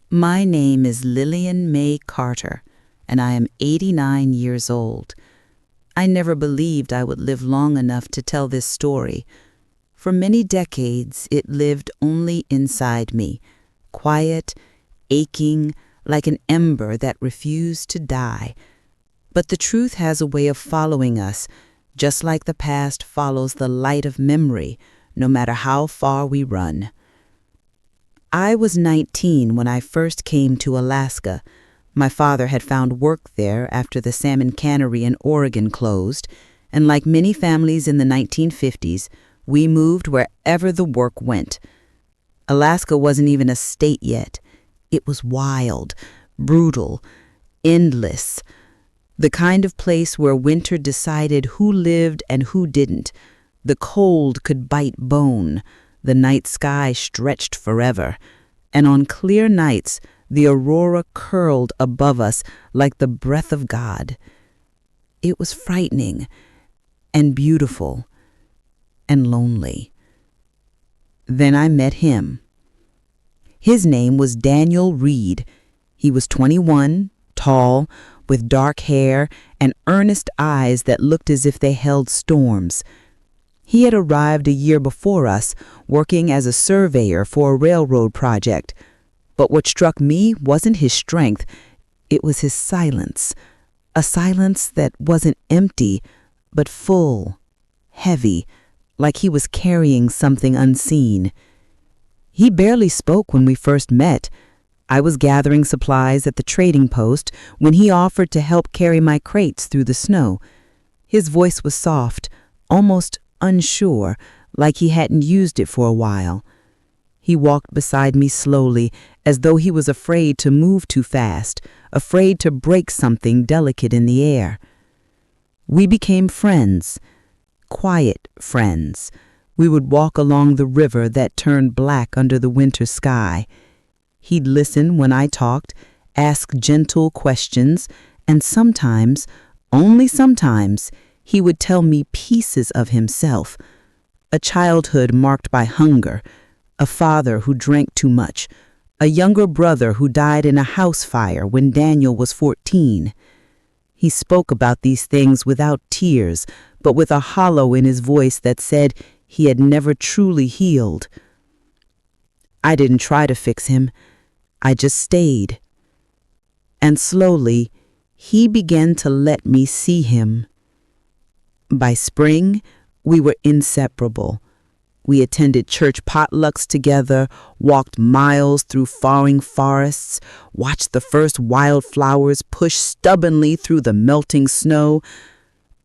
My name is Lillian May Carter, and I am 89 years old. I never believed I would live long enough to tell this story. For many decades, it lived only inside me, quiet, aching, like an ember that refused to die. But the truth has a way of following us, just like the past follows the light of memory, no matter how far we run. I was 19 when I first came to Alaska. My father had found work there after the salmon cannery in Oregon closed, and like many families in the 1950s, we moved wherever the work went. Alaska wasn't even a state yet. It was wild, brutal, endless. The kind of place where winter decided who lived and who didn't. The cold could bite bone. The night sky stretched forever, and on clear nights, the aurora curled above us like the breath of God. It was frightening and beautiful and lonely. Then I met him. His name was Daniel Reed. He was 21, tall, with dark hair and earnest eyes that looked as if they held storms. He had arrived a year before us, working as a surveyor for a railroad project. But what struck me wasn't his strength, it was his silence. A silence that wasn't empty, but full, heavy, like he was carrying something unseen. He barely spoke when we first met. I was gathering supplies at the trading post when he offered to help carry my crates through the snow. His voice was soft, almost unsure, like he hadn't used it for a while. He walked beside me slowly, as though he was afraid to move too fast, afraid to break something delicate in the air. We became friends, quiet friends. We would walk along the river that turned black under the winter sky. He'd listen when I talked, ask gentle questions, and sometimes, only sometimes, he would tell me pieces of himself. A childhood marked by hunger, a father who drank too much, a younger brother who died in a house fire when Daniel was 14. He spoke about these things without tears, but with a hollow in his voice that said he had never truly healed. I didn't try to fix him. I just stayed. And slowly, he began to let me see him. By spring, we were inseparable. We attended church potlucks together, walked miles through flowering forests, watched the first wildflowers push stubbornly through the melting snow.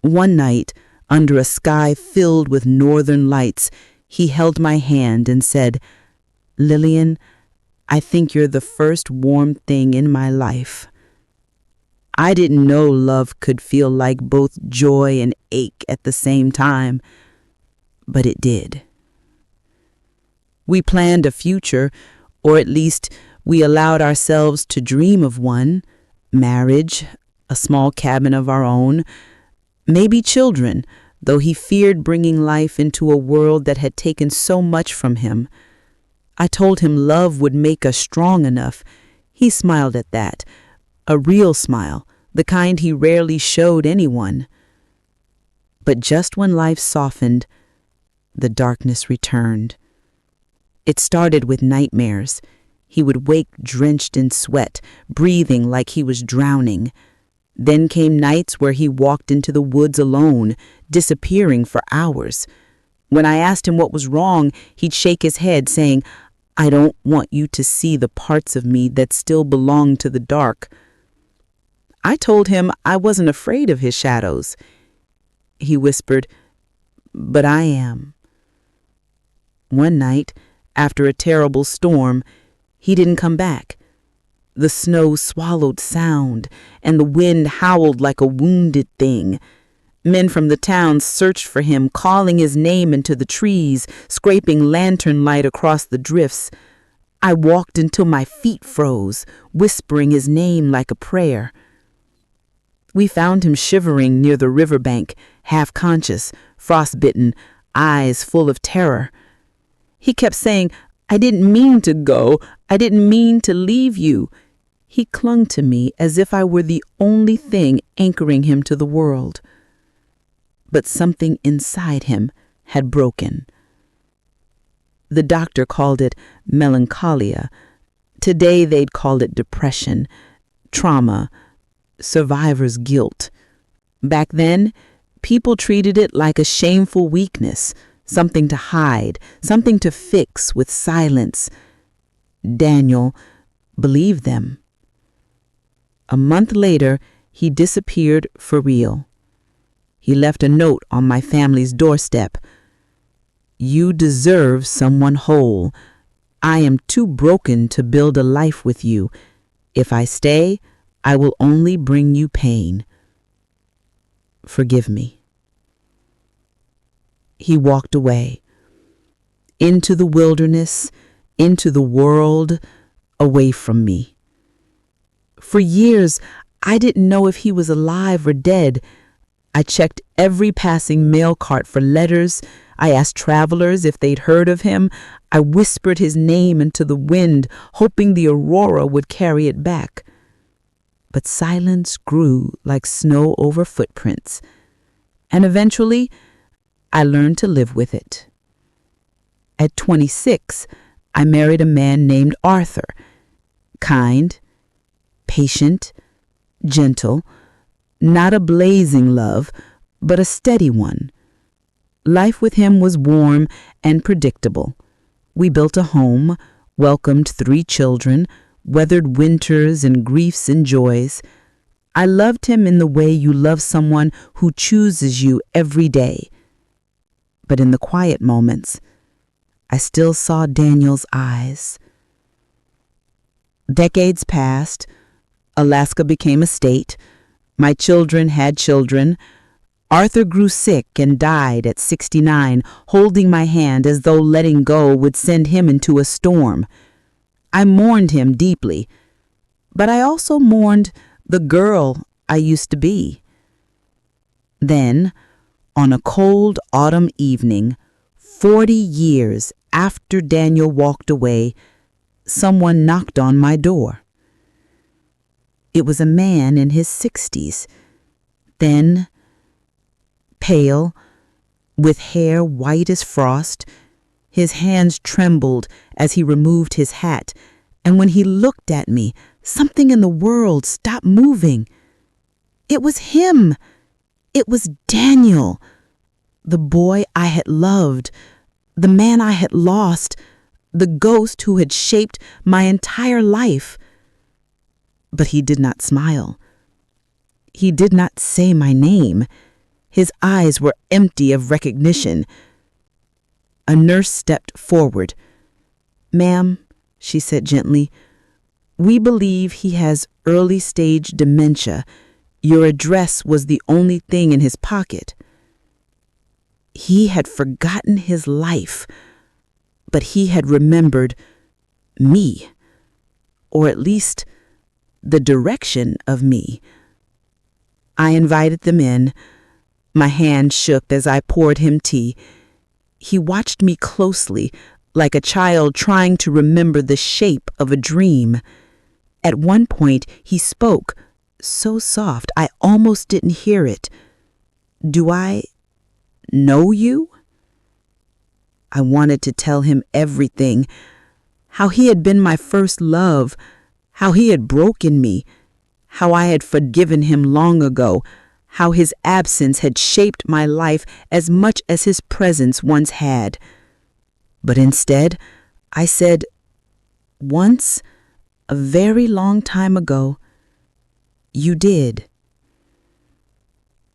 One night, under a sky filled with northern lights, he held my hand and said, "Lillian, I think you're the first warm thing in my life." I didn't know love could feel like both joy and ache at the same time, but it did. We planned a future, or at least we allowed ourselves to dream of one: marriage, a small cabin of our own, maybe children, though he feared bringing life into a world that had taken so much from him. I told him love would make us strong enough. He smiled at that. A real smile, the kind he rarely showed anyone. But just when life softened, the darkness returned. It started with nightmares. He would wake drenched in sweat, breathing like he was drowning. Then came nights where he walked into the woods alone, disappearing for hours. When I asked him what was wrong, he'd shake his head, saying, "I don't want you to see the parts of me that still belong to the dark." I told him I wasn't afraid of his shadows. He whispered, "But I am." One night, after a terrible storm, he didn't come back. The snow swallowed sound, and the wind howled like a wounded thing. Men from the town searched for him, calling his name into the trees, scraping lantern light across the drifts. I walked until my feet froze, whispering his name like a prayer. We found him shivering near the riverbank, half-conscious, frostbitten, eyes full of terror. He kept saying, I didn't mean to go. I didn't mean to leave you." He clung to me as if I were the only thing anchoring him to the world. But something inside him had broken. The doctor called it melancholia. Today they'd call it depression, trauma, survivor's guilt. Back then, people treated it like a shameful weakness, something to hide, something to fix with silence. Daniel believed them. A month later, he disappeared for real. He left a note on my family's doorstep. "You deserve someone whole. I am too broken to build a life with you. If I stay, I will only bring you pain. Forgive me." He walked away, into the wilderness, into the world, away from me. For years, I didn't know if he was alive or dead. I checked every passing mail cart for letters. I asked travelers if they'd heard of him. I whispered his name into the wind, hoping the aurora would carry it back. But silence grew like snow over footprints, and eventually I learned to live with it. At 26, I married a man named Arthur. Kind, patient, gentle, not a blazing love, but a steady one. Life with him was warm and predictable. We built a home, welcomed 3 children, weathered winters and griefs and joys. I loved him in the way you love someone who chooses you every day. But in the quiet moments, I still saw Daniel's eyes. Decades passed. Alaska became a state. My children had children. Arthur grew sick and died at 69, holding my hand as though letting go would send him into a storm. I mourned him deeply, but I also mourned the girl I used to be. Then, on a cold autumn evening, 40 years after Daniel walked away, someone knocked on my door. It was a man in his 60s, thin, pale, with hair white as frost. His hands trembled as he removed his hat, and when he looked at me, something in the world stopped moving. It was him. It was Daniel, the boy I had loved, the man I had lost, the ghost who had shaped my entire life. But he did not smile. He did not say my name. His eyes were empty of recognition. A nurse stepped forward. "Ma'am," she said gently, "we believe he has early-stage dementia. Your address was the only thing in his pocket." He had forgotten his life, but he had remembered me, or at least the direction of me. I invited them in. My hand shook as I poured him tea. He watched me closely, like a child trying to remember the shape of a dream. At one point, he spoke, so soft I almost didn't hear it. "Do I know you?" I wanted to tell him everything, how he had been my first love, how he had broken me, how I had forgiven him long ago, how his absence had shaped my life as much as his presence once had. But instead, I said, "Once, a very long time ago, you did."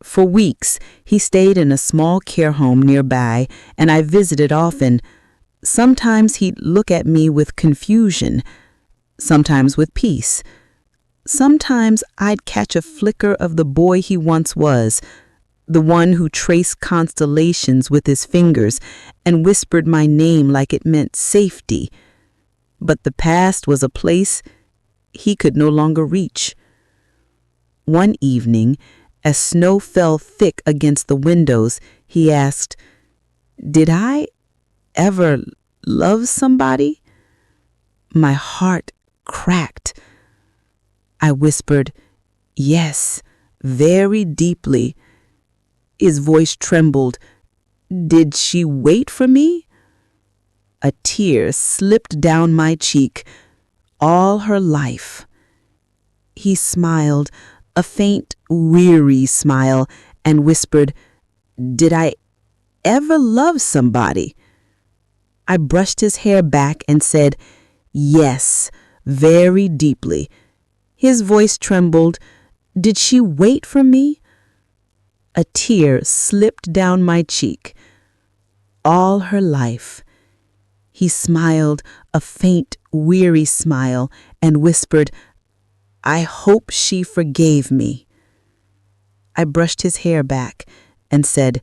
For weeks, he stayed in a small care home nearby, and I visited often. Sometimes he'd look at me with confusion, sometimes with peace. Sometimes I'd catch a flicker of the boy he once was, the one who traced constellations with his fingers and whispered my name like it meant safety. But the past was a place he could no longer reach. One evening, as snow fell thick against the windows, he asked, "Did I ever love somebody?" My heart cracked. I whispered, "Yes, very deeply." His voice trembled. "Did she wait for me?" A tear slipped down my cheek. "All her life." He smiled, a faint, weary smile, and whispered, "Did I ever love somebody?" I brushed his hair back and said, "Yes, very deeply." His voice trembled. "Did she wait for me?" A tear slipped down my cheek. "All her life." He smiled, a faint, weary smile, and whispered, "I hope she forgave me." I brushed his hair back and said,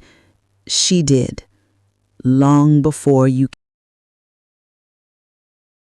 "She did, long before you